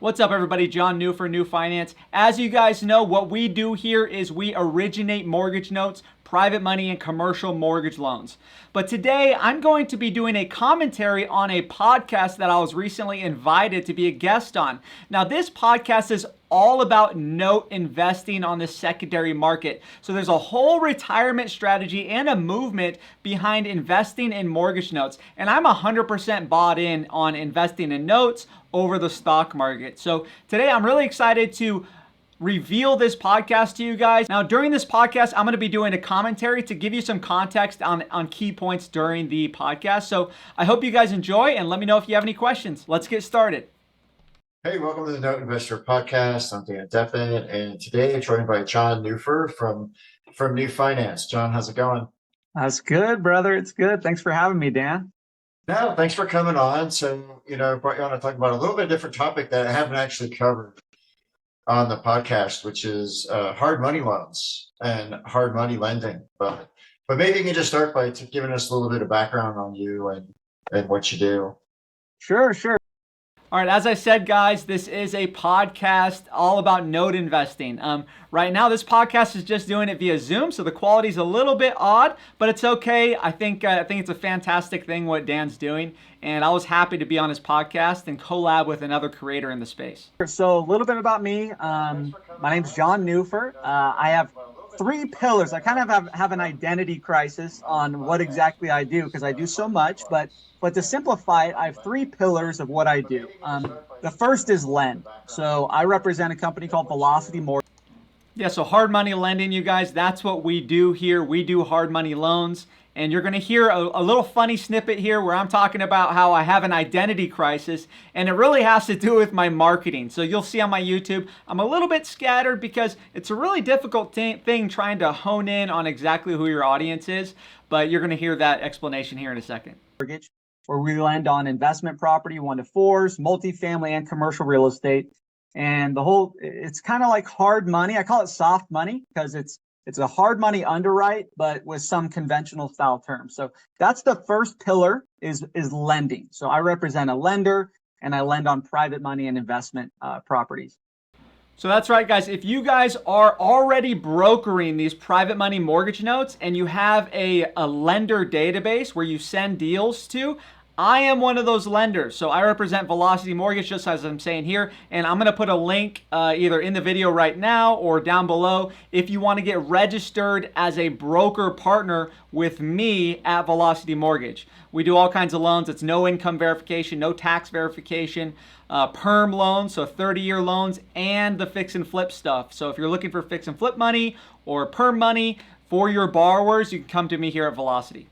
What's up, everybody? John New for New Finance. As you guys know, what we do here is we originate mortgage notes, private money, and commercial mortgage loans. But today, I'm going to be doing a commentary on a podcast that I was recently invited to be a guest on. Now, this podcast is all about note investing on the secondary market. So there's a whole retirement strategy and a movement behind investing in mortgage notes. And I'm 100% bought in on investing in notes over the stock market. So today I'm really excited to reveal this podcast to you guys. Now, during this podcast, I'm going to be doing a commentary to give you some context on key points during the podcast. So I hope you guys enjoy, and let me know if you have any questions. Let's get started. Hey, welcome to the Note Investor Podcast. I'm Dan Deppen, and today I'm joined by John Newfer from New Finance. John, how's it going? That's good, brother. It's good. Thanks for having me, Dan. No, thanks for coming on. So, I brought you on to talk about a little bit different topic that I haven't actually covered on the podcast, which is hard money loans and hard money lending. But maybe you can just start by giving us a little bit of background on you and what you do. Sure. All right, as I said, guys, this is a podcast all about note investing. Right now, this podcast is just doing it via Zoom, so the quality's a little bit odd, but it's okay. I think it's a fantastic thing what Dan's doing, and I was happy to be on his podcast and collab with another creator in the space. So a little bit about me. My name's John Newfer. I have 3 pillars. I kind of have an identity crisis on what exactly I do because I do so much, but to simplify it, I have 3 pillars of what I do. The first is lend. So I represent a company called Velocity Mortgage. Yeah, so hard money lending, you guys, that's what we do here. We do hard money loans. And you're going to hear a little funny snippet here where I'm talking about how I have an identity crisis, and it really has to do with my marketing. So you'll see on my YouTube, I'm a little bit scattered because it's a really difficult thing trying to hone in on exactly who your audience is, but you're going to hear that explanation here in a second. Where we lend on investment property, 1 to 4s, multifamily, and commercial real estate. And it's kind of like hard money. I call it soft money because it's a hard money underwrite, but with some conventional style terms. So that's the first pillar is lending. So I represent a lender, and I lend on private money and investment properties. So that's right, guys. If you guys are already brokering these private money mortgage notes and you have a lender database where you send deals to, I am one of those lenders. So I represent Velocity Mortgage, just as I'm saying here, and I'm going to put a link either in the video right now or down below if you want to get registered as a broker partner with me at Velocity Mortgage. We do all kinds of loans. It's no income verification, no tax verification, perm loans, so 30-year loans, and the fix and flip stuff. So if you're looking for fix and flip money or perm money for your borrowers, you can come to me here at Velocity.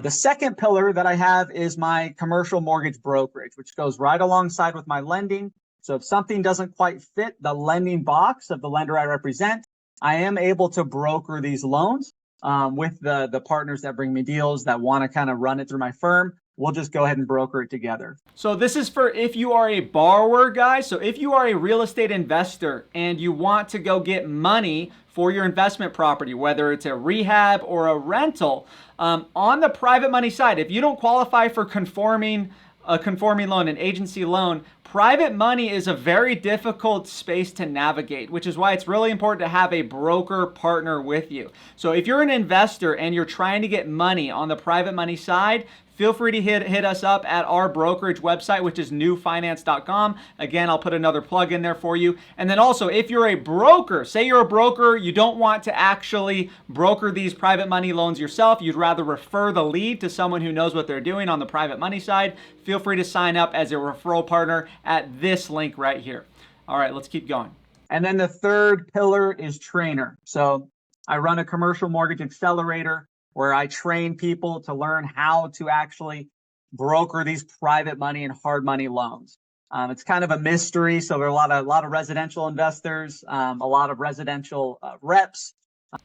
The second pillar that I have is my commercial mortgage brokerage, which goes right alongside with my lending. So if something doesn't quite fit the lending box of the lender I represent, I am able to broker these loans with the partners that bring me deals that want to kind of run it through my firm. We'll just go ahead and broker it together. So this is for if you are a borrower, guys. So if you are a real estate investor and you want to go get money for your investment property, whether it's a rehab or a rental, on the private money side, if you don't qualify for a conforming loan, an agency loan, private money is a very difficult space to navigate, which is why it's really important to have a broker partner with you. So if you're an investor and you're trying to get money on the private money side, feel free to hit us up at our brokerage website, which is newfinance.com. Again, I'll put another plug in there for you. And then also, if you're a broker, say you're a broker, you don't want to actually broker these private money loans yourself, you'd rather refer the lead to someone who knows what they're doing on the private money side, feel free to sign up as a referral partner at this link right here. All right, let's keep going. And then the third pillar is trainer. So I run a commercial mortgage accelerator where I train people to learn how to actually broker these private money and hard money loans. It's kind of a mystery. So there are a lot of residential investors, a lot of residential reps.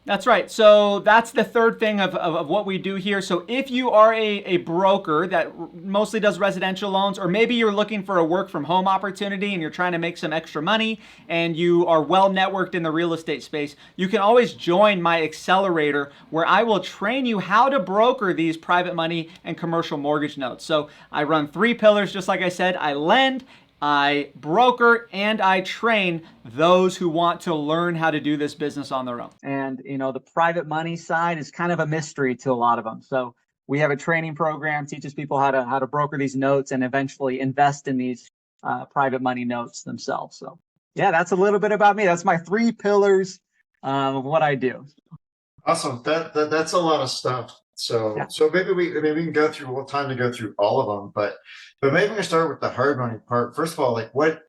That's right. So that's the third thing of what we do here. So if you are a broker that mostly does residential loans, or maybe you're looking for a work from home opportunity and you're trying to make some extra money and you are well networked in the real estate space, you can always join my accelerator where I will train you how to broker these private money and commercial mortgage notes. So I run 3 pillars, just like I said. I lend, I broker and I train those who want to learn how to do this business on their own. And, the private money side is kind of a mystery to a lot of them. So we have a training program, teaches people how to broker these notes and eventually invest in these private money notes themselves. So yeah, that's a little bit about me. That's my 3 pillars of what I do. Awesome. That's a lot of stuff. So Yeah. so maybe we can go through. We'll have time to go through all of them, but maybe we can start with the hard money part. First of all, like, what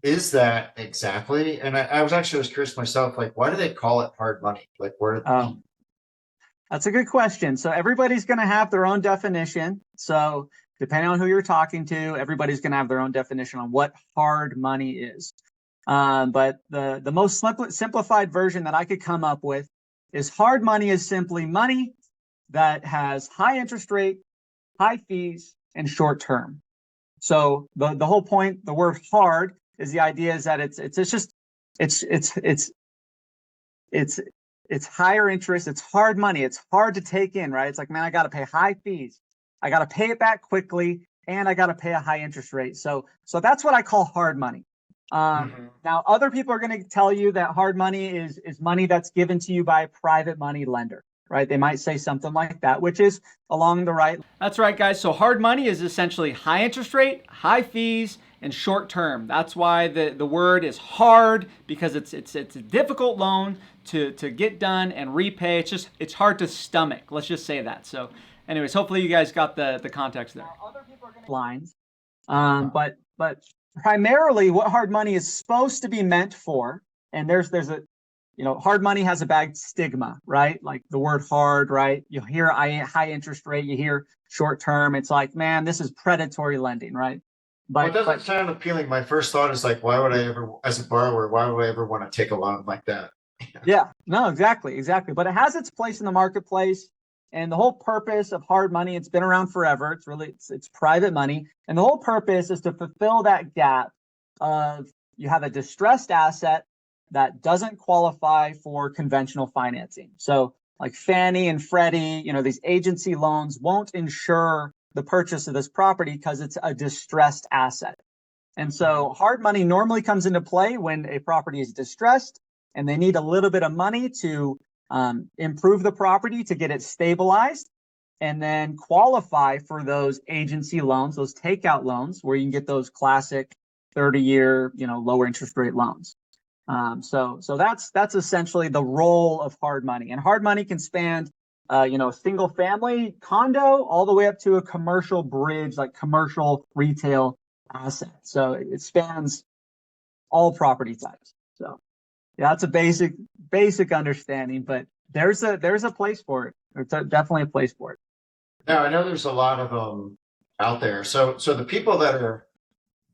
is that exactly? And I was curious myself, like, why do they call it hard money? Like, where? That's a good question. So everybody's going to have their own definition. So depending on who you're talking to, everybody's going to have their own definition on what hard money is. But the most simplified version that I could come up with is hard money is simply money that has high interest rate, high fees, and short term. So the whole point, the word hard, is the idea is that it's higher interest, it's hard money, it's hard to take in, right? It's like, man, I got to pay high fees, I got to pay it back quickly, and I got to pay a high interest rate. So that's what I call hard money. Now, other people are going to tell you that hard money is money that's given to you by a private money lender, right? They might say something like that, which is along the right. That's right, guys. So hard money is essentially high interest rate, high fees, and short term. That's why the word is hard, because it's a difficult loan to get done and repay. It's hard to stomach. Let's just say that. So anyways, hopefully you guys got the context there. Now, other people are going to lines, but primarily what hard money is supposed to be meant for, and there's a, hard money has a bad stigma, right? Like the word hard, right? You hear high interest rate, you hear short term. It's like, man, this is predatory lending, right? But it doesn't sound appealing. My first thought is like, why would I ever, as a borrower, why would I ever want to take a loan like that? Yeah, no, exactly. But it has its place in the marketplace. And the whole purpose of hard money, it's been around forever. It's private money. And the whole purpose is to fulfill that gap of, you have a distressed asset that doesn't qualify for conventional financing. So like Fannie and Freddie, these agency loans won't insure the purchase of this property because it's a distressed asset. And so hard money normally comes into play when a property is distressed and they need a little bit of money to improve the property, to get it stabilized, and then qualify for those agency loans, those takeout loans, where you can get those classic 30-year, lower interest rate loans. So that's essentially the role of hard money. And hard money can span, a single family condo all the way up to a commercial bridge, like commercial retail asset. So it spans all property types. So yeah, that's a basic understanding, but there's a place for it. There's definitely a place for it. Now, I know there's a lot of them out there. So the people that are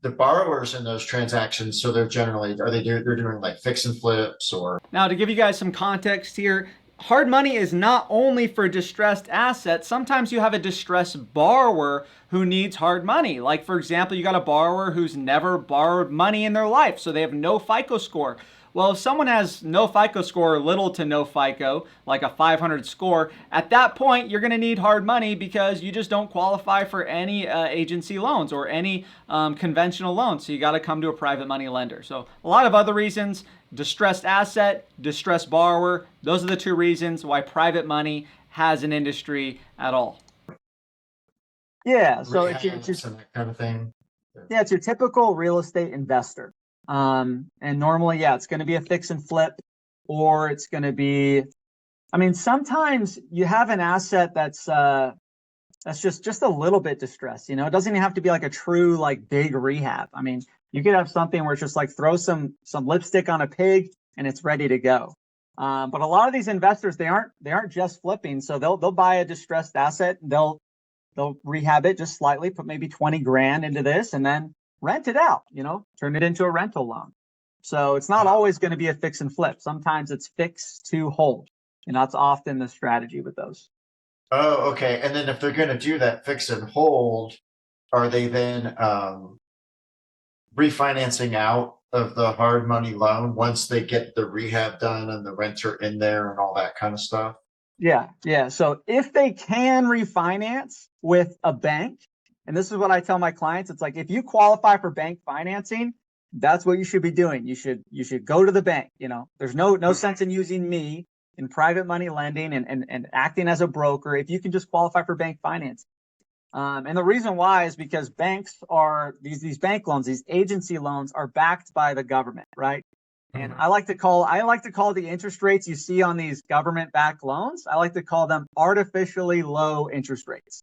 the borrowers in those transactions, so they're doing like fix and flips, or? Now, to give you guys some context here, hard money is not only for distressed assets. Sometimes you have a distressed borrower who needs hard money. Like, for example, you got a borrower who's never borrowed money in their life, so they have no FICO score. Well, if someone has no FICO score, or little to no FICO, like a 500 score, at that point, you're going to need hard money because you just don't qualify for any agency loans or any conventional loans. So you got to come to a private money lender. So a lot of other reasons: distressed asset, distressed borrower. Those are the 2 reasons why private money has an industry at all. Yeah, so it's that kind of thing. Yeah, it's your typical real estate investor. And normally, it's going to be a fix and flip, or it's going to be, sometimes you have an asset that's just a little bit distressed. It doesn't even have to be like a true, like, big rehab. You could have something where it's just like throw some lipstick on a pig and it's ready to go. But a lot of these investors, they aren't just flipping. So they'll buy a distressed asset, they'll rehab it just slightly, put maybe 20 grand into this, and then rent it out, turn it into a rental loan. So it's not always going to be a fix and flip. Sometimes it's fix to hold. And that's often the strategy with those. Oh, okay. And then if they're going to do that fix and hold, are they then refinancing out of the hard money loan once they get the rehab done and the renter in there and all that kind of stuff? Yeah. So if they can refinance with a bank, And this is what I tell my clients. It's like, if you qualify for bank financing, that's what you should be doing. You should go to the bank. There's no sense in using me in private money lending and acting as a broker if you can just qualify for bank financing. And the reason why is because banks are these bank loans, these agency loans are backed by the government, right? And I like to call the interest rates you see on these government-backed loans, I like to call them artificially low interest rates.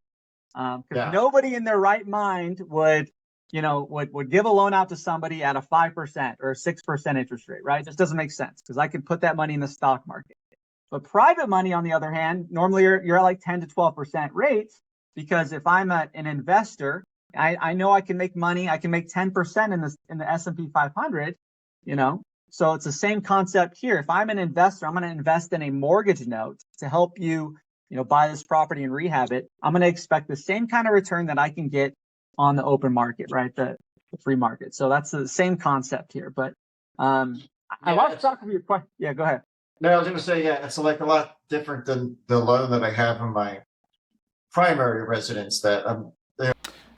Because nobody in their right mind would give a loan out to somebody at a 5% or a 6% interest rate, right? It just doesn't make sense because I could put that money in the stock market. But private money, on the other hand, normally you're at like 10 to 12% rates, because if I'm an investor, I know I can make money. I can make 10% in the S&P 500, So it's the same concept here. If I'm an investor, I'm going to invest in a mortgage note to help you, buy this property and rehab it. I'm going to expect the same kind of return that I can get on the open market, right? The free market. So that's the same concept here. But I lost track of your question. Yeah, go ahead. No, I was going to say, it's like a lot different than the loan that I have on my primary residence that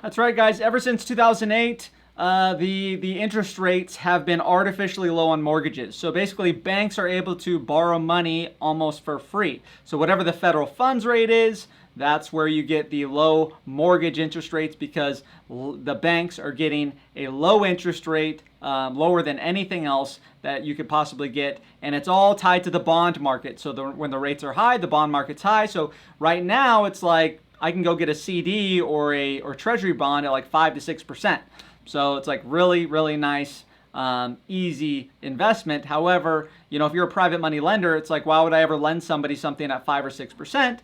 That's right, guys. Ever since 2008, the interest rates have been artificially low on mortgages. So basically, banks are able to borrow money almost for free. So whatever the federal funds rate is, that's where you get the low mortgage interest rates, because the banks are getting a low interest rate, lower than anything else that you could possibly get. And it's all tied to the bond market. So when the rates are high, the bond market's high. So right now, it's like I can go get a CD or treasury bond at like 5 to 6%. So it's like really, really nice, easy investment. However, if you're a private money lender, it's like, why would I ever lend somebody something at 5 or 6%?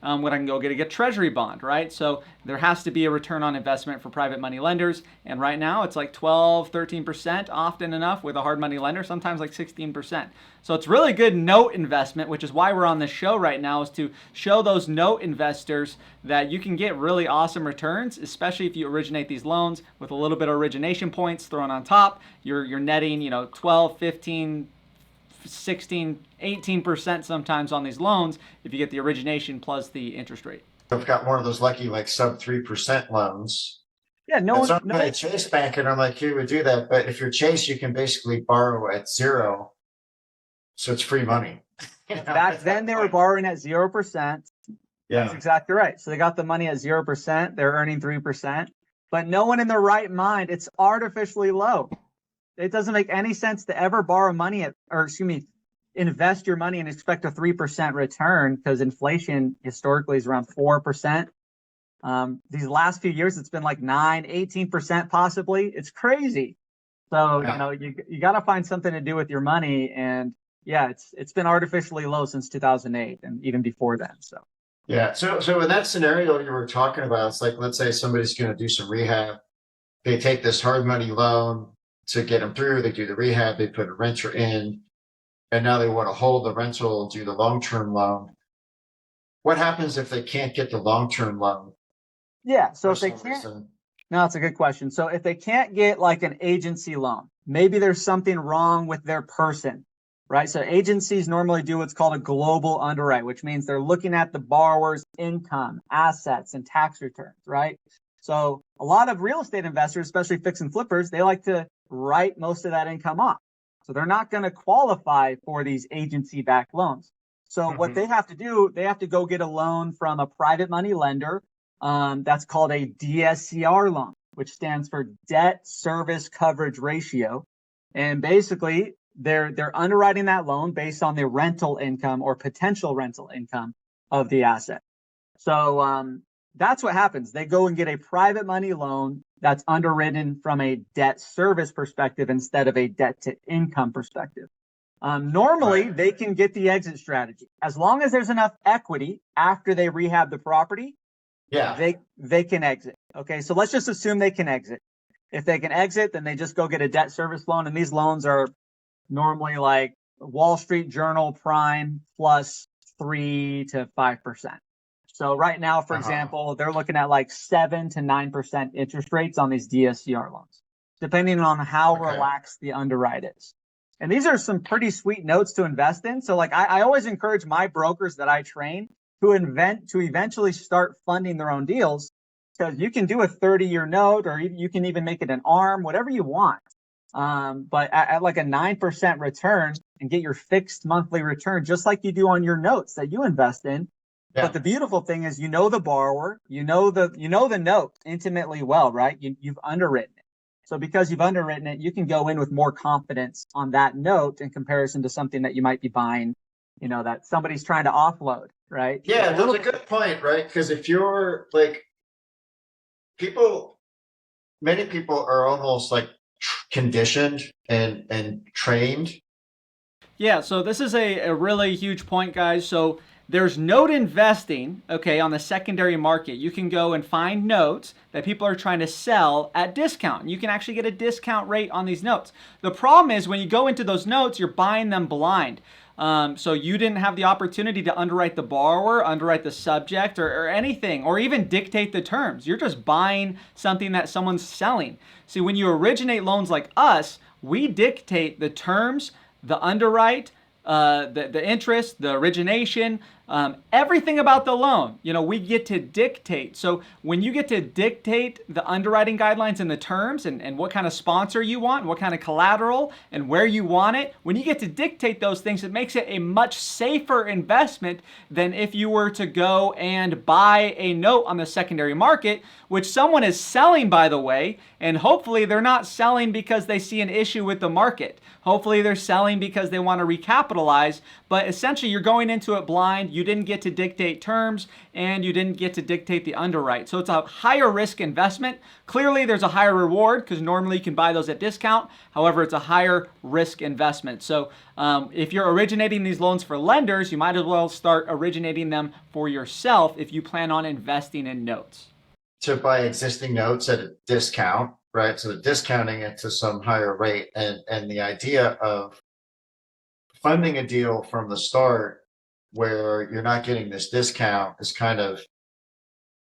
When I can go get a treasury bond, right? So there has to be a return on investment for private money lenders. And right now it's like 12, 13% often enough with a hard money lender, sometimes like 16%. So it's really good note investment, which is why we're on this show right now, is to show those note investors that you can get really awesome returns, especially if you originate these loans with a little bit of origination points thrown on top. You're netting, 12, 15, 16, 18% sometimes on these loans if you get the origination plus the interest rate. I've got one of those lucky like sub 3% loans. Yeah, no one. Chase Bank, and I'm like, who would do that? But if you're Chase, you can basically borrow at 0, so it's free money. Back then they were borrowing at 0%. Yeah, that's exactly right. So they got the money at 0%. They're earning 3%, but no one in their right mind. It's artificially low. It doesn't make any sense to ever borrow money invest your money and expect a 3% return, because inflation historically is around 4%. These last few years, it's been like 9, 18% possibly. It's crazy. So, you got to find something to do with your money. And it's been artificially low since 2008 and even before then. So. Yeah. So in that scenario you were talking about, it's like, let's say somebody's going to do some rehab. They take this hard money loan to get them through. They do the rehab, they put a renter in, and now they want to hold the rental, do the long-term loan. What happens if they can't get the long-term loan? Yeah, so if they can't, no, that's a good question. So if they can't get like an agency loan, maybe there's something wrong with their person, right? So agencies normally do what's called a global underwrite, which means they're looking at the borrower's income, assets, and tax returns, right? So a lot of real estate investors, especially fix and flippers, they like to write most of that income off. So they're not going to qualify for these agency-backed loans. So what they have to do, they have to go get a loan from a private money lender. That's called a DSCR loan, which stands for debt service coverage ratio. And basically, they're underwriting that loan based on the rental income or potential rental income of the asset. So that's what happens. They go and get a private money loan that's underwritten from a debt service perspective instead of a debt to income perspective. Normally, they can get the exit strategy. As long as there's enough equity after they rehab the property, they can exit. Okay, so let's just assume they can exit. If they can exit, then they just go get a debt service loan. And these loans are normally like Wall Street Journal prime plus 3 to 5%. So right now, for example, they're looking at like 7 to 9% interest rates on these DSCR loans, depending on how relaxed the underwrite is. And these are some pretty sweet notes to invest in. So like I always encourage my brokers that I train to eventually start funding their own deals. because you can do a 30-year note, or you can even make it an ARM, whatever you want. But at like a 9% return and get your fixed monthly return, just like you do on your notes that you invest in. Yeah. But the beautiful thing is, you know the borrower, you know the note intimately well, right? You've underwritten it. So because you've underwritten it, you can go in with more confidence on that note in comparison to something that you might be buying, that somebody's trying to offload, right? Yeah, that's a good point, right? Because if you're like many people are almost like conditioned and trained. Yeah, so this is a really huge point, guys. So there's note investing, okay, on the secondary market. You can go and find notes that people are trying to sell at discount. You can actually get a discount rate on these notes. The problem is when you go into those notes, you're buying them blind. So you didn't have the opportunity to underwrite the borrower, underwrite the subject, or anything, or even dictate the terms. You're just buying something that someone's selling. See, when you originate loans like us, we dictate the terms, the underwrite, the interest, the origination, everything about the loan. We get to dictate. So when you get to dictate the underwriting guidelines and the terms, and what kind of sponsor you want, what kind of collateral, and where you want it, when you get to dictate those things, it makes it a much safer investment than if you were to go and buy a note on the secondary market, which someone is selling, by the way, and hopefully they're not selling because they see an issue with the market. Hopefully they're selling because they want to recapitalize, but essentially you're going into it blind. You didn't get to dictate terms, and you didn't get to dictate the underwrite. So it's a higher risk investment. Clearly there's a higher reward because normally you can buy those at discount. However, it's a higher risk investment. So if you're originating these loans for lenders, you might as well start originating them for yourself if you plan on investing in notes. To buy existing notes at a discount, right? So discounting it to some higher rate, and the idea of funding a deal from the start where you're not getting this discount is kind of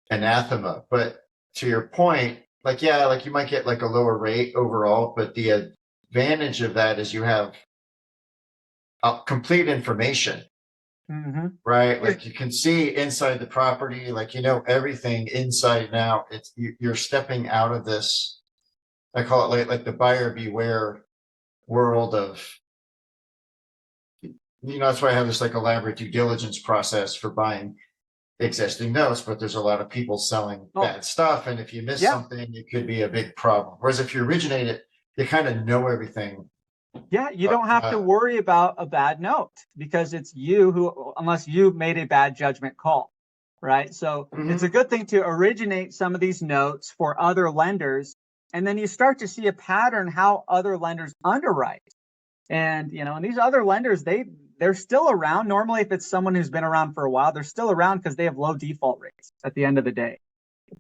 anathema. But to your point, like you might get like a lower rate overall, but the advantage of that is you have complete information. Mm-hmm. Right, like you can see inside the property, like everything inside and out. You're stepping out of this, I call it like the buyer beware world of, that's why I have this like elaborate due diligence process for buying existing notes, but there's a lot of people selling bad stuff, and if you miss something, it could be a big problem. Whereas if you originate it, you kind of know everything. Yeah, you don't have to worry about a bad note because it's you who, unless you made a bad judgment call, right? So it's a good thing to originate some of these notes for other lenders, and then you start to see a pattern how other lenders underwrite. And and these other lenders, they're still around. Normally, if it's someone who's been around for a while, they're still around because they have low default rates at the end of the day.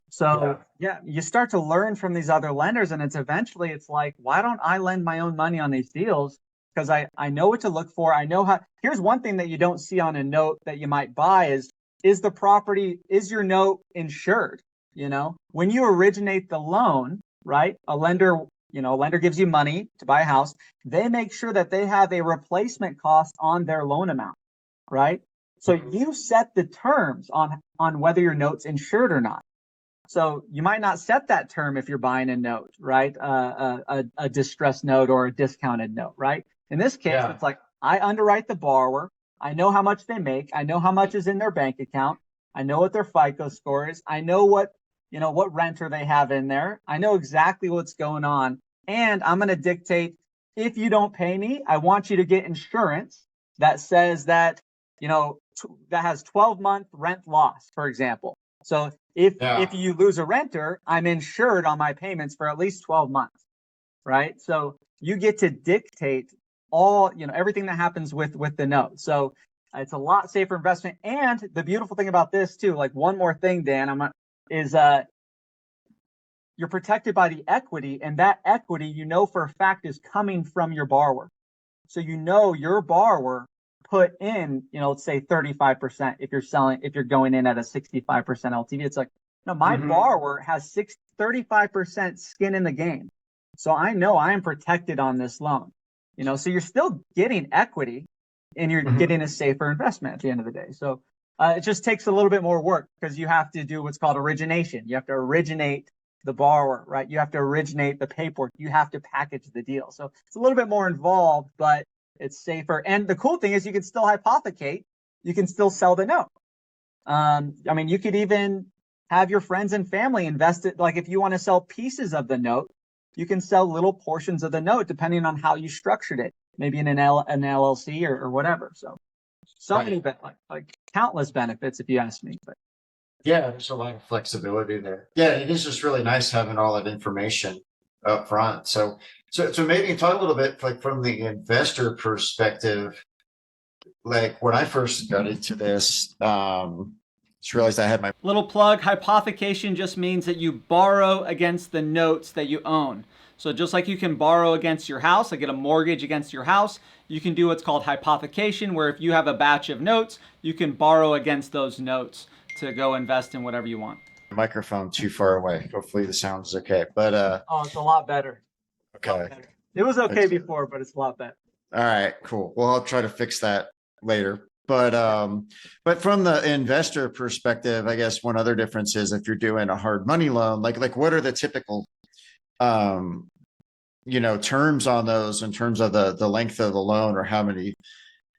So you start to learn from these other lenders, and it's like, why don't I lend my own money on these deals? Because I know what to look for. I know how. Here's one thing that you don't see on a note that you might buy is your note insured? When you originate the loan, right? A lender gives you money to buy a house. They make sure that they have a replacement cost on their loan amount, right? So you set the terms on whether your note's insured or not. So you might not set that term if you're buying a note, right? A distressed note or a discounted note, right? In this case, it's like, I underwrite the borrower. I know how much they make. I know how much is in their bank account. I know what their FICO score is. I know what renter they have in there. I know exactly what's going on. And I'm going to dictate, if you don't pay me, I want you to get insurance that says that, that has 12-month rent loss, for example. So if you lose a renter, I'm insured on my payments for at least 12 months, right? So you get to dictate all, everything that happens with the note. So it's a lot safer investment. And the beautiful thing about this too, like one more thing, Dan, is you're protected by the equity, and that equity, for a fact, is coming from your borrower. So your borrower put in, let's say 35% if you're going in at a 65% LTV. It's like, no, my borrower has 35% skin in the game. So I know I am protected on this loan. So you're still getting equity, and you're getting a safer investment at the end of the day. So It just takes a little bit more work because you have to do what's called origination. You have to originate the borrower, right? You have to originate the paperwork. You have to package the deal. So it's a little bit more involved, but it's safer. And the cool thing is you can still hypothecate. You can still sell the note. I mean, you could even have your friends and family invest it. Like if you want to sell pieces of the note, you can sell little portions of the note depending on how you structured it, maybe in an LLC or whatever. So Right. many, like countless benefits, if you ask me. But Yeah, there's a lot of flexibility there. Yeah, it is just really nice having all that information up front. So maybe talk a little bit like from the investor perspective. Like when I first got into this, just realized I had my Little plug, hypothecation just means that you borrow against the notes that you own. So just like you can borrow against your house, like get a mortgage against your house, you can do what's called hypothecation, where if you have a batch of notes, you can borrow against those notes to go invest in whatever you want. microphone too far away. Hopefully the sound is okay. But it's a lot better. okay. It was okay before, but it's a lot better. All right, cool. Well, I'll try to fix that later. But from the investor perspective, I guess one other difference is if you're doing a hard money loan, like what are the typical terms on those in terms of the length of the loan or how many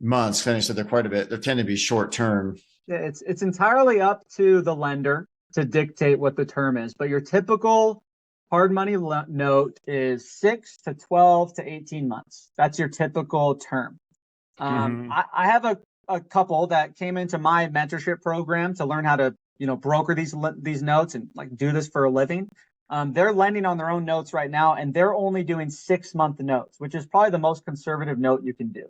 months? And I said they're quite a bit. They tend to be short term. Yeah, it's entirely up to the lender to dictate what the term is, but your typical hard money note is 6 to 12 to 18 months. That's your typical term. I have a couple that came into my mentorship program to learn how to, broker these notes and like do this for a living. They're lending on their own notes right now, and they're only doing 6-month notes, which is probably the most conservative note you can do.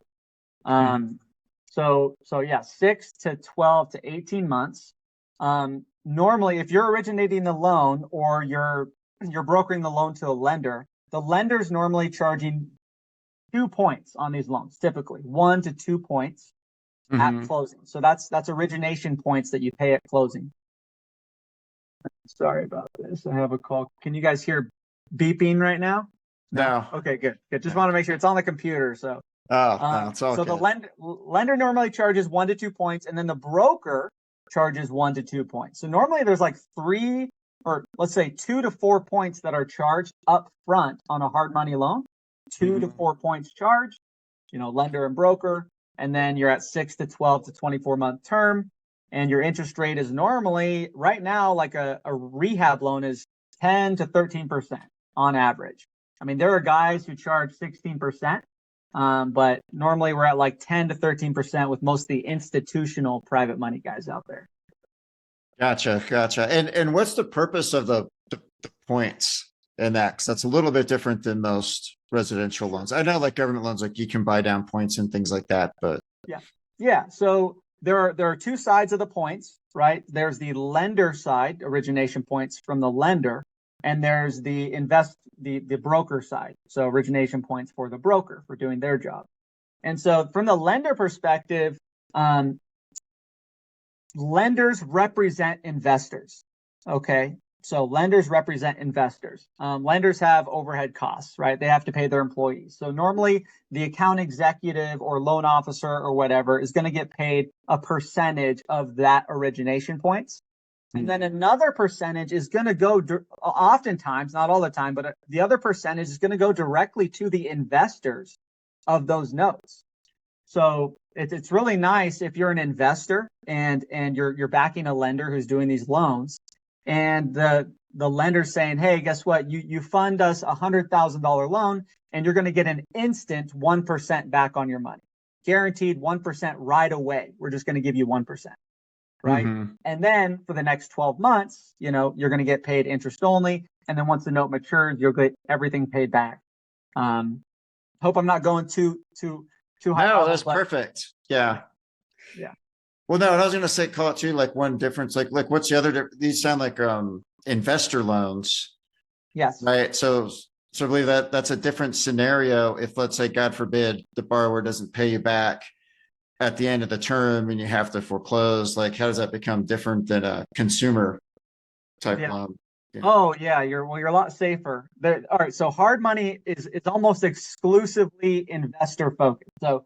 So yeah, 6 to 12 to 18 months. Normally, if you're originating the loan or you're brokering the loan to a lender, the lender's normally charging 2 points on these loans, typically 1 to 2 points at closing. So that's origination points that you pay at closing. Sorry about this. I have a call. Can you guys hear beeping right now? No. Okay, good. Just want to make sure it's on the computer. So no, it's all so good. the lender normally charges 1 to 2 points, and then the broker charges 1 to 2 points. So normally there's like 3 or let's say 2 to 4 points that are charged up front on a hard money loan. 2 to 4 points charged, lender and broker, and then you're at 6 to 12 to 24 month term, and your interest rate is normally right now like a rehab loan is 10 to 13% on average. I mean, there are guys who charge 16%, but normally we're at like 10 to 13% with most of the institutional private money guys out there. Gotcha. And what's the purpose of the points in that? Because that's a little bit different than most residential loans. I know like government loans, like you can buy down points and things like that, but yeah. So there are 2 sides of the points, right? There's the lender side, origination points from the lender, and there's the broker side. So origination points for the broker for doing their job. And so from the lender perspective, lenders represent investors. Okay. So lenders represent investors. Lenders have overhead costs, right? They have to pay their employees. So normally the account executive or loan officer or whatever is going to get paid a percentage of that origination points. And then another percentage is going to go, oftentimes, not all the time, but the other percentage is going to go directly to the investors of those notes. So it's really nice if you're an investor and you're backing a lender who's doing these loans, and the lender's saying, hey, guess what? You fund us $100,000 loan, and you're going to get an instant 1% back on your money, guaranteed 1% right away. We're just going to give you 1%. Right. And then for the next 12 months, you're going to get paid interest only. And then once the note matures, you'll get everything paid back. Hope I'm not going too high. No, that's perfect. Yeah. Well, no, I was going to say, call it too, like one difference, like what's the other, these sound like investor loans. Yes. Right. So I believe that's a different scenario. If let's say, God forbid, the borrower doesn't pay you back at the end of the term and you have to foreclose, like how does that become different than a consumer type loan? Yeah. Oh yeah, you're a lot safer. All right, so hard money is almost exclusively investor focused. So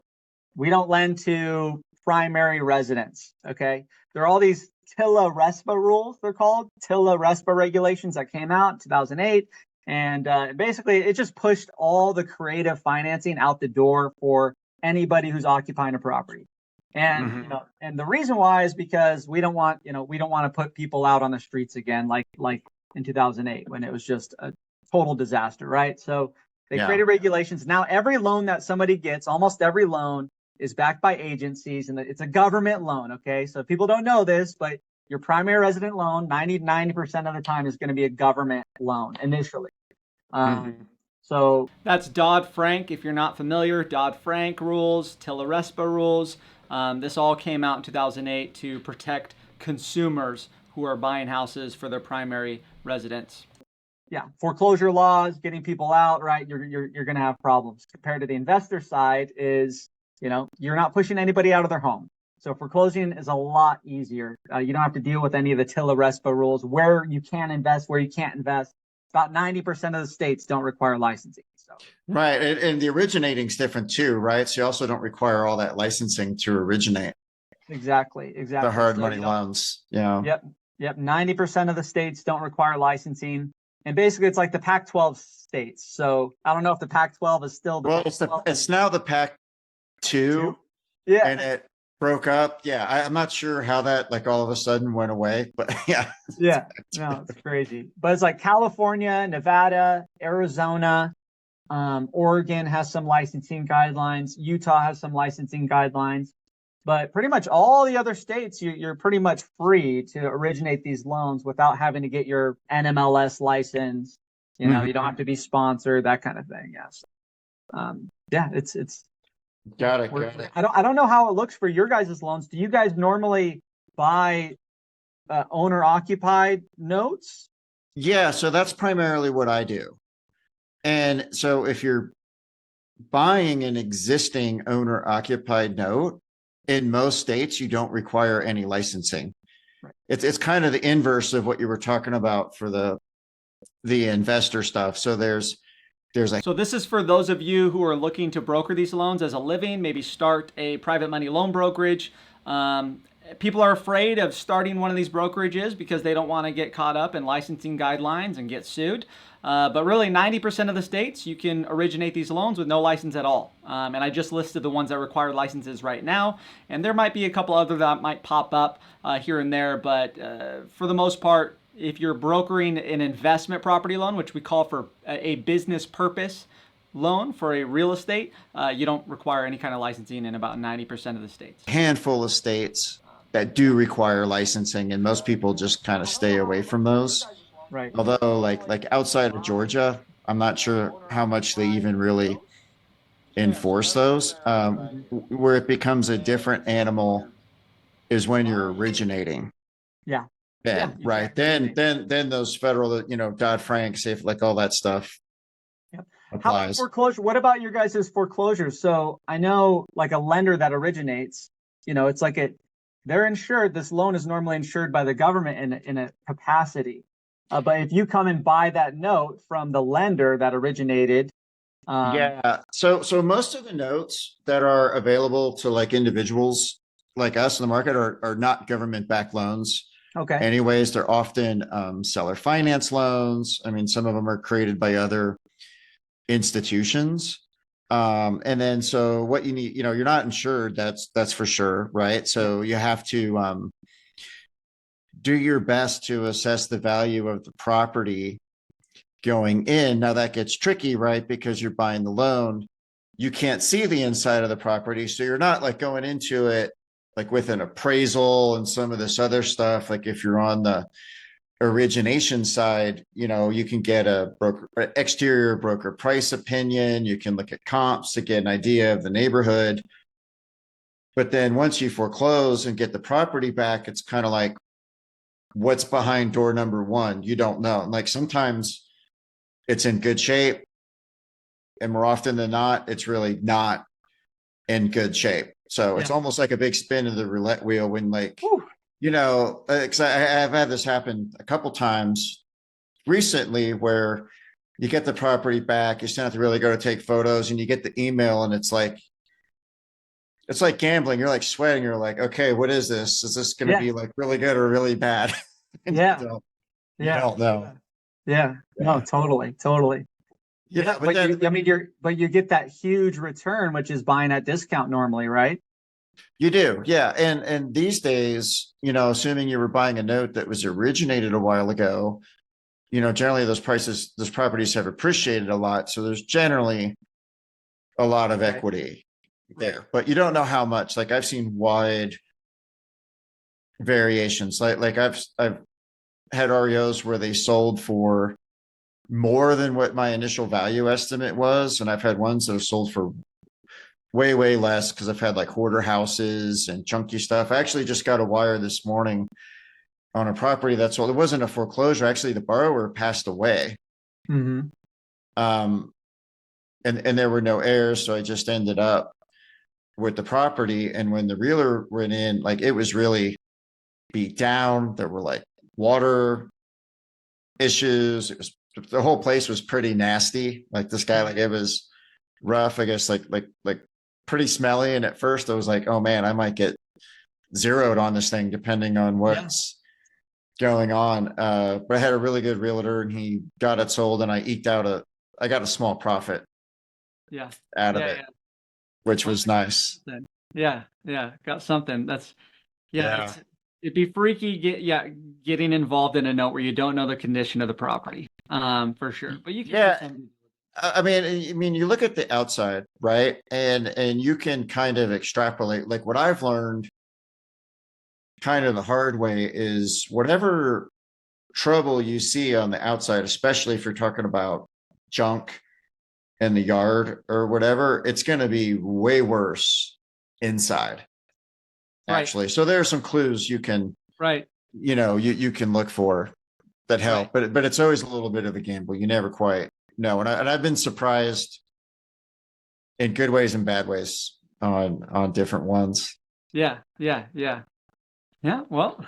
we don't lend to primary residence. Okay. There are all these TILA RESPA rules, they're called TILA RESPA regulations that came out in 2008. And basically, it just pushed all the creative financing out the door for anybody who's occupying a property. And and the reason why is because we don't want to put people out on the streets again, like in 2008 when it was just a total disaster, right? So they created regulations. Now every loan that somebody gets, almost every loan, is backed by agencies, and it's a government loan. Okay, so people don't know this, but your primary resident loan, 90% of the time, is going to be a government loan initially. So that's Dodd-Frank. If you're not familiar, Dodd-Frank rules, TILA RESPA rules. This all came out in 2008 to protect consumers who are buying houses for their primary residence. Yeah, foreclosure laws, getting people out, right? You're going to have problems. Compared to the investor side is, you're not pushing anybody out of their home. So foreclosing is a lot easier. You don't have to deal with any of the TILA RESPA rules, where you can invest, where you can't invest. About 90% of the states don't require licensing. So. Right. And the originating is different too, right? So you also don't require all that licensing to originate. Exactly. The hard money loans. Yeah. Yep. 90% of the states don't require licensing. And basically it's like the Pac-12 states. So I don't know if the Pac-12 is still the Pac-12. It's now the Pac-2. Yeah. And it broke up. Yeah. I'm not sure how that all of a sudden went away, but yeah. Yeah. No, it's crazy. But it's like California, Nevada, Arizona, Oregon has some licensing guidelines. Utah has some licensing guidelines. But pretty much all the other states, you're pretty much free to originate these loans without having to get your NMLS license. You don't have to be sponsored, that kind of thing. Yes. It's got it. I don't know how it looks for your guys' loans. Do you guys normally buy owner occupied notes? Yeah, so that's primarily what I do. And so if you're buying an existing owner occupied note, in most states, you don't require any licensing. Right. It's kind of the inverse of what you were talking about for the investor stuff. So so this is for those of you who are looking to broker these loans as a living, maybe start a private money loan brokerage. People are afraid of starting one of these brokerages because they don't want to get caught up in licensing guidelines and get sued. But really 90% of the states, you can originate these loans with no license at all. And I just listed the ones that require licenses right now. And there might be a couple other that might pop up here and there. But for the most part, if you're brokering an investment property loan, which we call for a business purpose loan for a real estate, you don't require any kind of licensing in about 90% of the states. Handful of states that do require licensing, and most people just kind of stay away from those. Right. Although like outside of Georgia, I'm not sure how much they even really enforce those. Where it becomes a different animal is when you're originating. Yeah. Right. Then those federal, Dodd-Frank, safe, all that stuff. Yep. Applies. How about foreclosure? What about your guys' foreclosures? So I know like a lender that originates, it's like they're insured. This loan is normally insured by the government in a capacity. But if you come and buy that note from the lender that originated. So most of the notes that are available to individuals like us in the market are not government-backed loans. Okay. Anyways, they're often seller finance loans. I mean, some of them are created by other institutions. And then so what you need, you're not insured, that's for sure, right? So you have to do your best to assess the value of the property going in. Now that gets tricky, right? Because you're buying the loan, you can't see the inside of the property. So you're not going into it with an appraisal and some of this other stuff. If you're on the origination side, you can get exterior broker price opinion. You can look at comps to get an idea of the neighborhood. But then once you foreclose and get the property back, it's kind of what's behind door number one? You don't know. Sometimes it's in good shape, and more often than not, it's really not in good shape. So it's almost like a big spin of the roulette wheel when because I've had this happen a couple times recently where you get the property back, you still have to really go to take photos, and you get the email and it's it's like gambling. You're like sweating. You're like, okay, what is this? Is this going to Yeah. be like really good or really bad? And Yeah. you Yeah. don't know. Yeah. No, Yeah. totally. Totally. Yeah. But But then you get that huge return, which is buying at discount normally, right? you do. Yeah. And these days, assuming you were buying a note that was originated a while ago, generally those properties have appreciated a lot. So there's generally a lot of Right. equity there, but you don't know how much. Like I've seen wide variations. Like I've had REOs where they sold for more than what my initial value estimate was, and I've had ones that have sold for way less because I've had like hoarder houses and chunky stuff. I actually just got a wire this morning on a property that's sold. It wasn't a foreclosure. Actually, the borrower passed away. Mm-hmm. Um, and there were no heirs, so I just ended up with the property. And when the realtor went in, like it was really beat down. There were like water issues. It was the whole place was pretty nasty. Like this guy, like it was rough, I guess, like pretty smelly. And at first I was like, oh man, I might get zeroed on this thing depending on what's going on. But I had a really good realtor and he got it sold and I got a small profit Yeah. out of Yeah. it, Yeah. which Well, was nice. yeah. Yeah. Got something. Yeah. Yeah. It'd be freaky getting involved in a note where you don't know the condition of the property. For sure. But you can do Yeah. some. I mean, you look at the outside, right? And you can kind of extrapolate. Like what I've learned kind of the hard way is whatever trouble you see on the outside, especially if you're talking about junk in the yard or whatever, it's going to be way worse inside, Right. actually. So there are some clues you can, Right. you can look for that help, Right. but it's always a little bit of a gamble. You never quite know. And I've been surprised in good ways and bad ways on different ones. Yeah. Yeah. Yeah. Yeah. Well,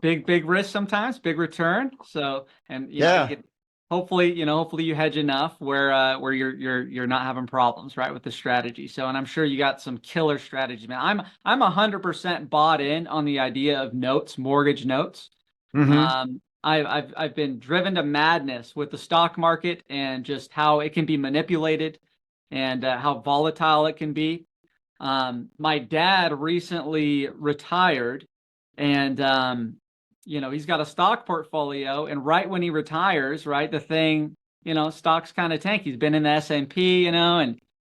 big risk sometimes, big return. So, and you Yeah. get hopefully you hedge enough where you're not having problems, right, with the strategy. So, and I'm sure you got some killer strategies, man. I'm 100% bought in on the idea of notes, mortgage notes. Hmm. I've been driven to madness with the stock market and just how it can be manipulated and how volatile it can be. My dad recently retired, and he's got a stock portfolio, and right when he retires, right, the thing, stocks kind of tank. He's been in the S&P,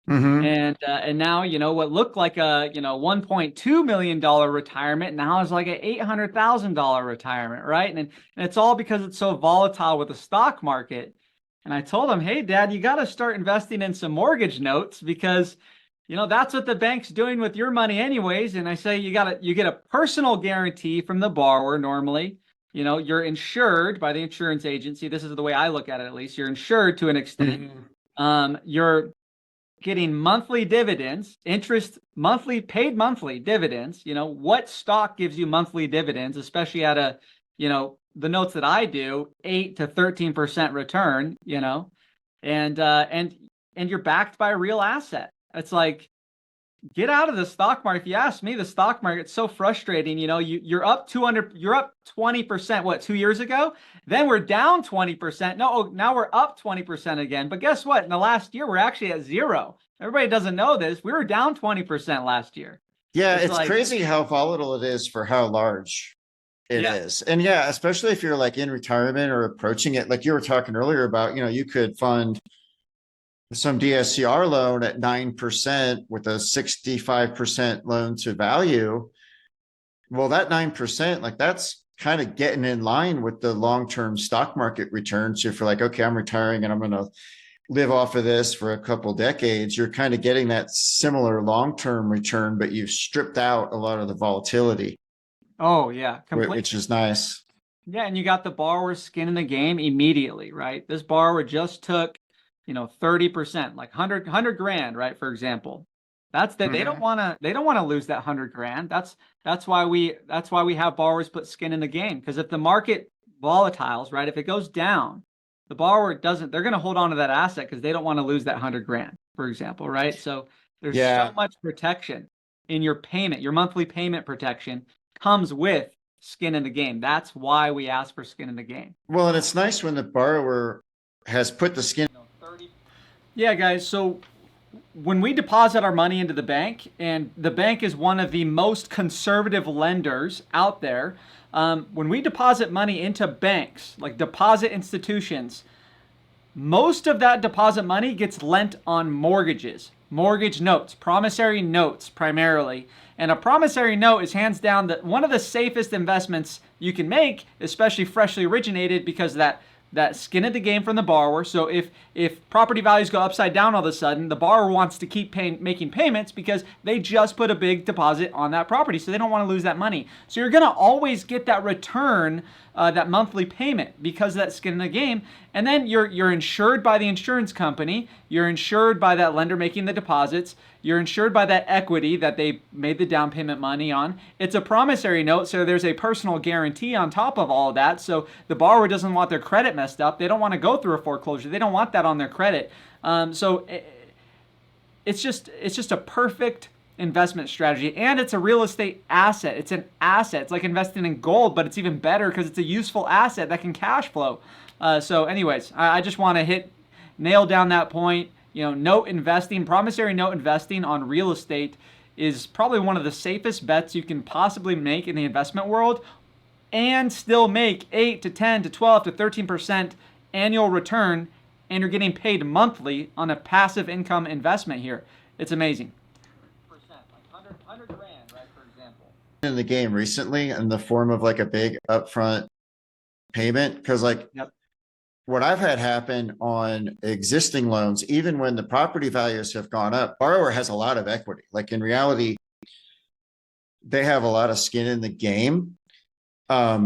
Hmm. and now, what looked like a, $1.2 million retirement now is like an $800,000 retirement, right? And it's all because it's so volatile with the stock market. And I told him, hey, Dad, you got to start investing in some mortgage notes because, that's what the bank's doing with your money anyways. And I say, you get a personal guarantee from the borrower normally. You're insured by the insurance agency. This is the way I look at it, at least. You're insured to an extent. You're getting monthly dividends, interest, paid monthly dividends. What stock gives you monthly dividends, especially at the notes that I do, 8 to 13% return, and you're backed by a real asset. It's like, get out of the stock market. If you ask me, the stock market's so frustrating. You're up 20%, what, 2 years ago? Then we're down 20%. No, now we're up 20% again. But guess what? In the last year, we're actually at zero. Everybody doesn't know this. We were down 20% last year. Yeah, It's it's like, crazy how volatile it is for how large it yeah, is. And yeah, especially if you're like in retirement or approaching it, like you were talking earlier about, you could fund some DSCR loan at 9% with a 65% loan to value. Well, that 9%, like that's kind of getting in line with the long-term stock market returns. So if you're like, okay, I'm retiring and I'm going to live off of this for a couple decades, you're kind of getting that similar long-term return, but you've stripped out a lot of the volatility, oh yeah, which completely. is nice. Yeah, and you got the borrower's skin in the game immediately, right? This borrower just took, 30%, like 100 grand, right? For example. That's that Mhm. they don't want to lose that 100 grand. That's why we have borrowers put skin in the game. Because if the market volatiles, right? If it goes down, the borrower doesn't, they're going to hold on to that asset because they don't want to lose that 100 grand, for example, right? So there's so Yeah. much protection. in your payment, your monthly payment protection comes with skin in the game. That's why we ask for skin in the game. Well, and it's nice when the borrower has put the skin. Yeah, guys. So when we deposit our money into the bank, and the bank is one of the most conservative lenders out there, when we deposit money into banks, like deposit institutions, most of that deposit money gets lent on mortgages, mortgage notes, promissory notes primarily. And a promissory note is hands down one of the safest investments you can make, especially freshly originated, because that skin in the game from the borrower. So if property values go upside down all of a sudden, the borrower wants to keep making payments because they just put a big deposit on that property, so they don't want to lose that money. So you're going to always get that return, that monthly payment, because of that skin in the game. And then you're insured by the insurance company. You're insured by that lender making the deposits. You're insured by that equity that they made the down payment money on. It's a promissory note, so there's a personal guarantee on top of all of that. So the borrower doesn't want their credit messed up. They don't want to go through a foreclosure. They don't want that on their credit. It's just a perfect investment strategy, and it's a real estate asset. It's an asset. It's like investing in gold, but it's even better because it's a useful asset that can cash flow. So anyways, I just want to nail down that point. Note investing, promissory note investing on real estate is probably one of the safest bets you can possibly make in the investment world, and still make 8 to 10 to 12 to 13% annual return, and you're getting paid monthly on a passive income investment here. It's amazing. Like 100 grand, right, for example. In the game recently in the form of like a big upfront payment, because Yep. What I've had happen on existing loans, even when the property values have gone up, borrower has a lot of equity. Like in reality, they have a lot of skin in the game. A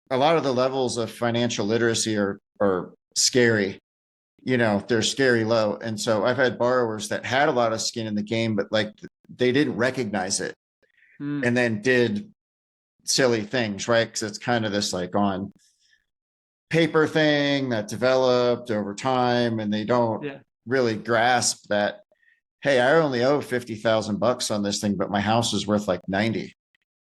lot of the levels of financial literacy are scary. They're scary low. And so I've had borrowers that had a lot of skin in the game, but like they didn't recognize it and then did silly things, right? Because it's kind of this like on paper thing that developed over time, and they don't really grasp that, hey, I only owe $50,000 on this thing, but my house is worth like 90.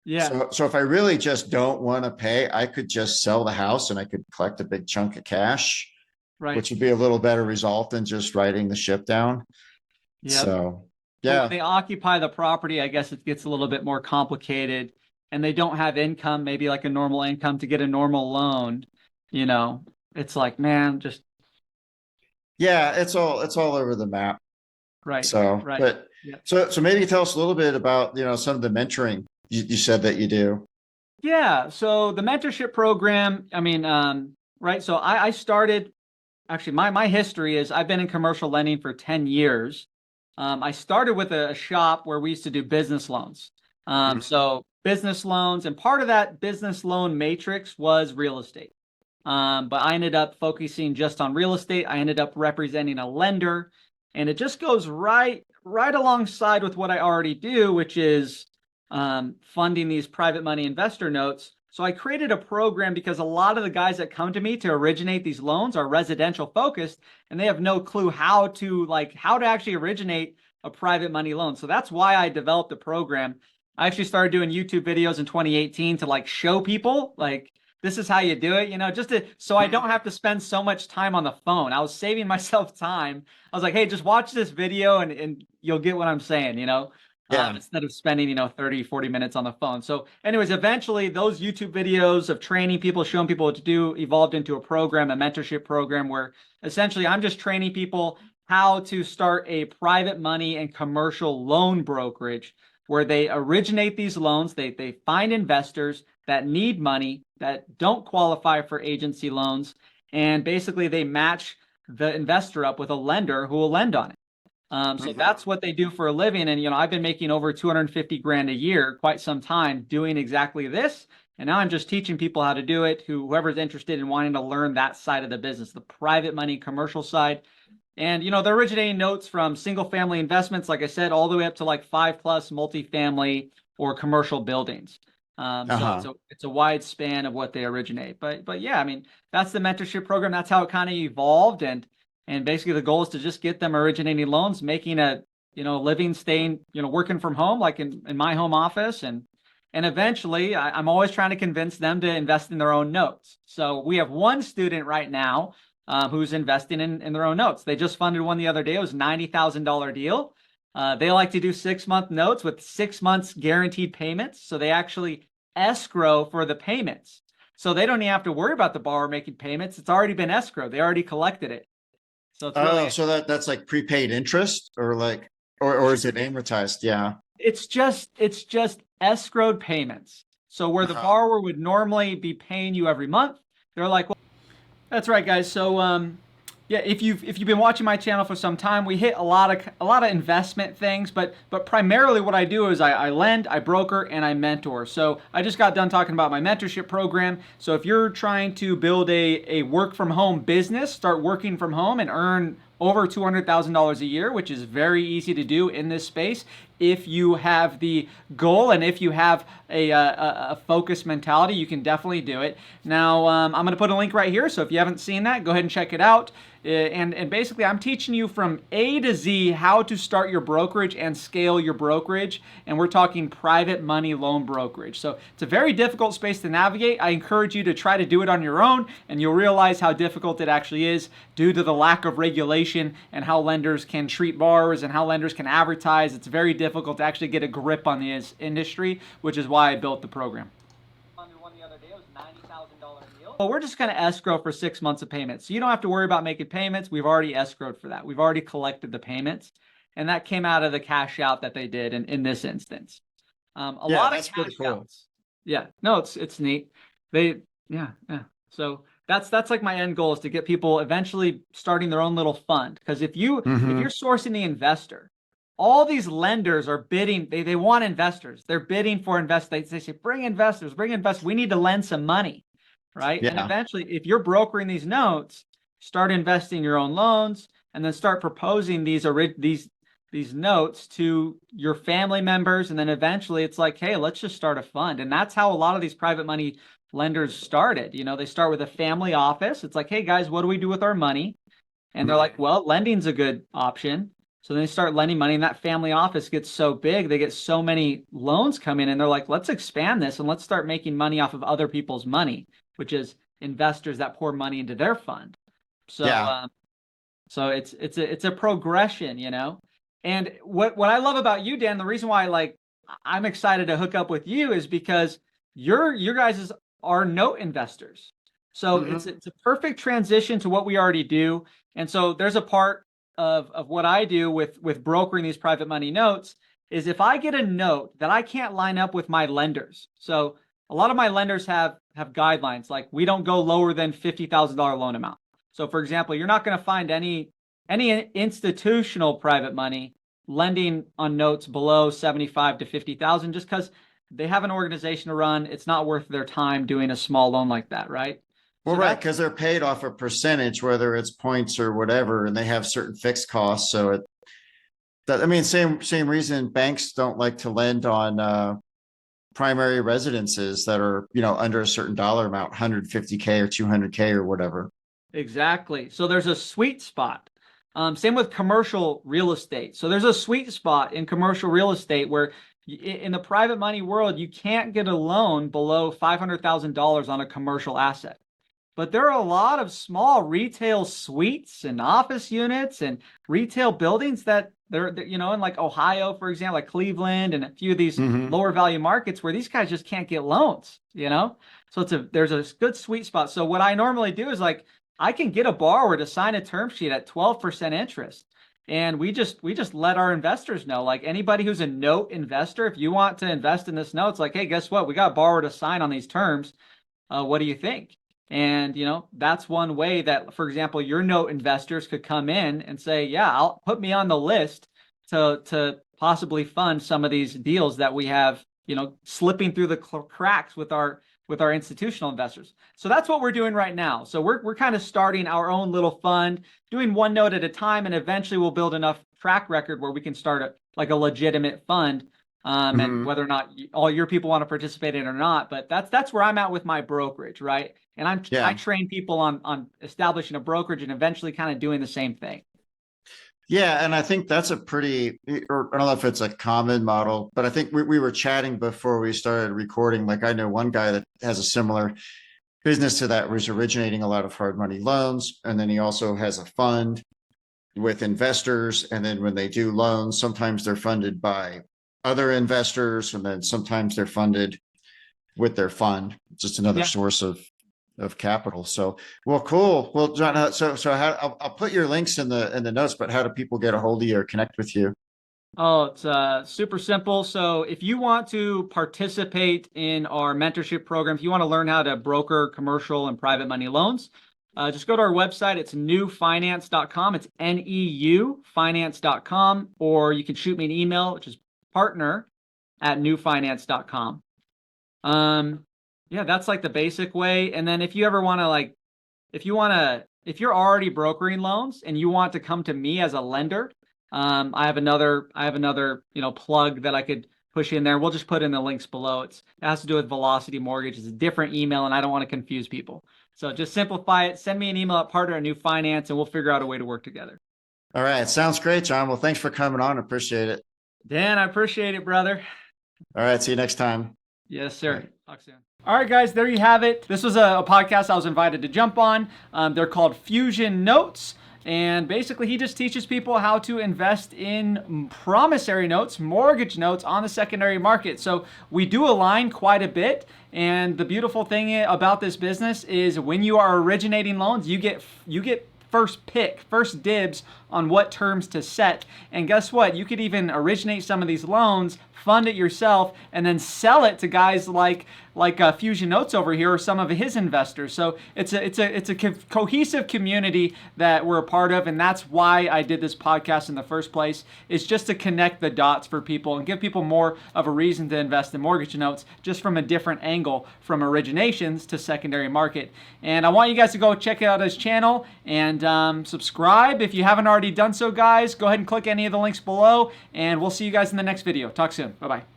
Yeah. So if I really just don't want to pay, I could just sell the house and I could collect a big chunk of cash, Right. which would be a little better result than just writing the ship down. Yep. So But when they occupy the property, I guess it gets a little bit more complicated, and they don't have income, maybe like a normal income to get a normal loan. It's like, man, just it's all over the map. right. So, right. but so maybe tell us a little bit about, some of the mentoring you said that you do. Yeah. So the mentorship program, right. So I started, actually, my history is I've been in commercial lending for 10 years. I started with a shop where we used to do business loans. So business loans, and part of that business loan matrix was real estate. But I ended up focusing just on real estate. I ended up representing a lender, and it just goes right alongside with what I already do, which is funding these private money investor notes. So I created a program because a lot of the guys that come to me to originate these loans are residential focused, and they have no clue how to actually originate a private money loan. So that's why I developed the program. I actually started doing YouTube videos in 2018 to show people this is how you do it, so I don't have to spend so much time on the phone. I was saving myself time. I was like, hey, just watch this video and you'll get what I'm saying, instead of spending, 30, 40 minutes on the phone. So anyways, eventually those YouTube videos of training people, showing people what to do, evolved into a program, a mentorship program, where essentially I'm just training people how to start a private money and commercial loan brokerage, where they originate these loans. They find investors that need money, that don't qualify for agency loans, and basically they match the investor up with a lender who will lend on it. So that's what they do for a living. And, I've been making over 250 grand a year, quite some time, doing exactly this. And now I'm just teaching people how to do it, whoever's interested in wanting to learn that side of the business, the private money commercial side. And, they're originating notes from single family investments, like I said, all the way up to 5+ multifamily or commercial buildings. So it's a wide span of what they originate. But yeah, that's the mentorship program. That's how it kind of evolved. And basically the goal is to just get them originating loans, making a living, staying, working from home, like in my home office. And eventually I'm always trying to convince them to invest in their own notes. So we have one student right now who's investing in their own notes. They just funded one the other day. It was a $90,000 deal. They like to do 6-month notes with 6 months guaranteed payments. So they actually escrow for the payments. So they don't even have to worry about the borrower making payments. It's already been escrowed. They already collected it. So it's really, so that's like prepaid interest, or like, or is it amortized? Yeah. it's just escrowed payments. So where the borrower would normally be paying you every month, they're like, well, that's right, guys. So yeah, if you've been watching my channel for some time, we hit a lot of investment things, but primarily what I do is I lend, I broker, and I mentor. So I just got done talking about my mentorship program. So if you're trying to build a work from home business, start working from home and earn over $200,000 a year, which is very easy to do in this space if you have the goal and if you have a focused mentality, you can definitely do it. Now, I'm going to put a link right here, so if you haven't seen that, go ahead and check it out. And basically, I'm teaching you from A to Z how to start your brokerage and scale your brokerage. And we're talking private money loan brokerage. So it's a very difficult space to navigate. I encourage you to try to do it on your own, and you'll realize how difficult it actually is due to the lack of regulation and how lenders can treat borrowers and how lenders can advertise. It's very difficult to actually get a grip on this industry, which is why I built the program. Well, we're just going to escrow for 6 months of payments. So you don't have to worry about making payments. We've already escrowed for that. We've already collected the payments. And that came out of the cash out that they did in this instance. A lot of cash outs. Yeah, no, it's neat. Yeah. So that's like my end goal, is to get people eventually starting their own little fund. Because if you're sourcing the investor, all these lenders are bidding. They want investors. They're bidding for investors. They say, bring investors. We need to lend some money. Right. Yeah. And eventually, if you're brokering these notes, start investing your own loans and then start proposing these notes to your family members. And then eventually it's like, hey, let's just start a fund. And that's how a lot of these private money lenders started. They start with a family office. It's like, hey, guys, what do we do with our money? And they're like, well, lending's a good option. So they start lending money, and that family office gets so big, they get so many loans coming in, and they're like, let's expand this and let's start making money off of other people's money, which is investors that pour money into their fund. So, yeah. So it's a progression, And what I love about you, Dan, the reason why I'm excited to hook up with you is because your guys are note investors. So it's a perfect transition to what we already do. And so there's a part of what I do with brokering these private money notes is if I get a note that I can't line up with my lenders. So a lot of my lenders have guidelines, like we don't go lower than $50,000 loan amount. So for example, you're not going to find any institutional private money lending on notes below 75 to 50,000 just because they have an organization to run. It's not worth their time doing a small loan like that, right? Well, right, because they're paid off a percentage, whether it's points or whatever, and they have certain fixed costs. So same reason banks don't like to lend on primary residences that are, under a certain dollar amount, 150K or 200K or whatever. Exactly. So there's a sweet spot. Same with commercial real estate. So there's a sweet spot in commercial real estate where in the private money world, you can't get a loan below $500,000 on a commercial asset. But there are a lot of small retail suites and office units and retail buildings that they're in like Ohio, for example, like Cleveland and a few of these lower value markets where these guys just can't get loans, So there's a good sweet spot. So what I normally do is I can get a borrower to sign a term sheet at 12% interest. And we just let our investors know, like anybody who's a note investor, if you want to invest in this note, it's like, hey, guess what? We got a borrower to sign on these terms. What do you think? And, that's one way that, for example, your note investors could come in and say, yeah, I'll put me on the list to possibly fund some of these deals that we have, slipping through the cracks with our institutional investors. So that's what we're doing right now. So we're kind of starting our own little fund, doing one note at a time, and eventually we'll build enough track record where we can start a legitimate fund. And whether or not all your people want to participate in it or not, but that's where I'm at with my brokerage, right? And I train people on establishing a brokerage and eventually kind of doing the same thing. Yeah, and I think that's a pretty, or I don't know if it's a common model, but I think we were chatting before we started recording. Like I know one guy that has a similar business to that, was originating a lot of hard money loans. And then he also has a fund with investors. And then when they do loans, sometimes they're funded by other investors, and then sometimes they're funded with their fund. Just another Yeah. source of capital. So, well, cool. Well, John, so how, I'll put your links in the notes, but how do people get a hold of you or connect with you? Oh, it's super simple. So if you want to participate in our mentorship program, if you want to learn how to broker commercial and private money loans, just go to our website. It's newfinance.com. It's NEU finance.com, or you can shoot me an email, which is partner@newfinance.com. Yeah, that's like the basic way. And then if you ever want to if you're already brokering loans and you want to come to me as a lender, I have another, plug that I could push in there. We'll just put in the links below. It has to do with Velocity Mortgage. It's a different email, and I don't want to confuse people. So just simplify it. Send me an email at partner@newfinance, and we'll figure out a way to work together. All right. Sounds great, John. Well, thanks for coming on. Appreciate it. Dan, I appreciate it, brother. All right. See you next time. Yes, sir. Right. Talk soon. All right, guys, there you have it. This was a podcast I was invited to jump on. They're called Fusion Notes. And basically, he just teaches people how to invest in promissory notes, mortgage notes on the secondary market. So we do align quite a bit. And the beautiful thing about this business is when you are originating loans, you get first pick, first dibs on what terms to set. And guess what? You could even originate some of these loans, fund it yourself, and then sell it to guys like Fusion Notes over here, or some of his investors. So it's a cohesive community that we're a part of, and that's why I did this podcast in the first place. Is just to connect the dots for people and give people more of a reason to invest in mortgage notes, just from a different angle, from originations to secondary market. And I want you guys to go check out his channel and subscribe if you haven't already done so, guys. Go ahead and click any of the links below, and we'll see you guys in the next video. Talk soon. Bye-bye.